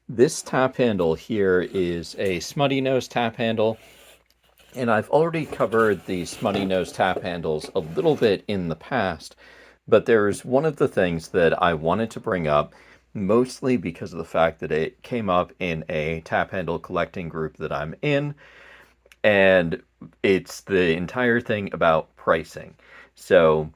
This tap handle here is a smutty nose tap handle, and I've already covered the smutty nose tap handles a little bit in the past, but there's one of the things that I wanted to bring up, mostly because of the fact that it came up in a tap handle collecting group that I'm in, and it's the entire thing about pricing. So,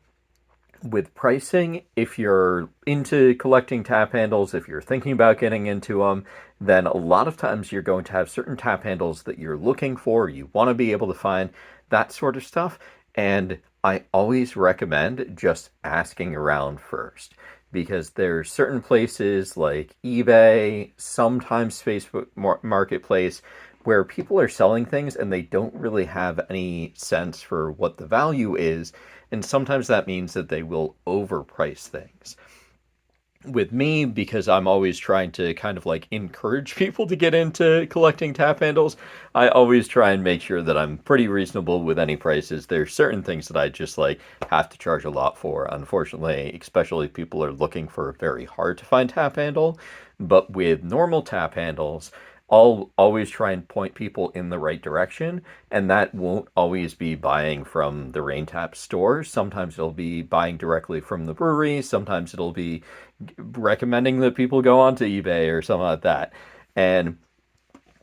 with pricing, if you're into collecting tap handles, if you're thinking about getting into them, then a lot of times you're going to have certain tap handles that you're looking for, you want to be able to find, that sort of stuff. And I always recommend just asking around first because there's certain places like eBay, sometimes Facebook Marketplace, where people are selling things and they don't really have any sense for what the value is, and sometimes that means that they will overprice things. With me, because I'm always trying to kind of like encourage people to get into collecting tap handles, I always try and make sure that I'm pretty reasonable with any prices. There's certain things that I just like have to charge a lot for, unfortunately, especially if people are looking for a very hard to find tap handle. But with normal tap handles, I'll always try and point people in the right direction, and that won't always be buying from the Rain Tap store. Sometimes it'll be buying directly from the brewery, sometimes it'll be recommending that people go onto eBay or something like that. And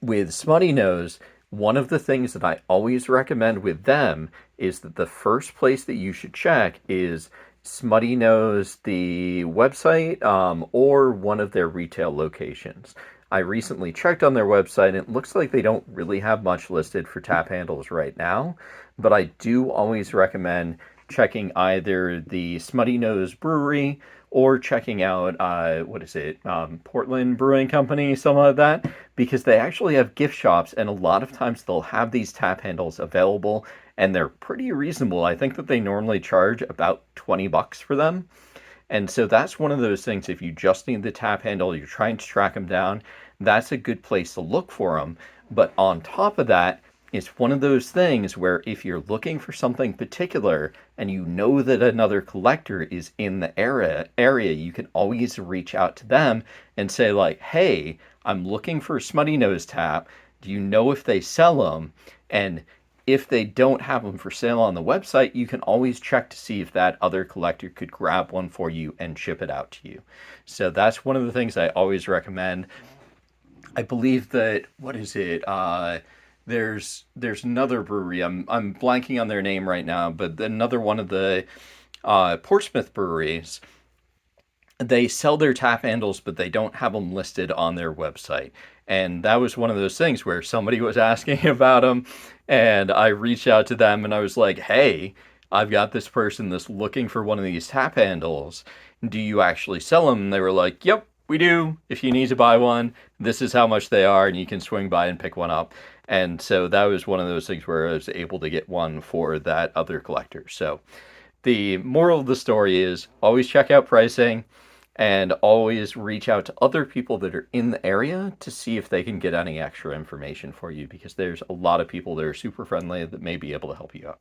with Smutty Nose, one of the things that I always recommend with them is that the first place that you should check is Smutty Nose, the website, or one of their retail locations. I recently checked on their website, and it looks like they don't really have much listed for tap handles right now, but I do always recommend checking either the Smutty Nose Brewery or checking out, what is it, Portland Brewing Company, something like that, because they actually have gift shops, and a lot of times they'll have these tap handles available, and they're pretty reasonable. I think that they normally charge about 20 bucks for them. And so that's one of those things, if you just need the tap handle, you're trying to track them down, that's a good place to look for them. But on top of that, it's one of those things where if you're looking for something particular and you know that another collector is in the area, you can always reach out to them and say like, "Hey, I'm looking for a Smutty Nose tap. Do you know if they sell them?" And if they don't have them for sale on the website, you can always check to see if that other collector could grab one for you and ship it out to you. So that's one of the things I always recommend. I believe that, what is it? There's another brewery. I'm blanking on their name right now, but another one of the Portsmouth breweries, they sell their tap handles, but they don't have them listed on their website. And that was one of those things where somebody was asking about them, and I reached out to them and I was like, "Hey, I've got this person that's looking for one of these tap handles. Do you actually sell them?" And they were like, "Yep, we do. If you need to buy one, this is how much they are, and you can swing by and pick one up." And so that was one of those things where I was able to get one for that other collector. So the moral of the story is always check out pricing and always reach out to other people that are in the area to see if they can get any extra information for you because there's a lot of people that are super friendly that may be able to help you out.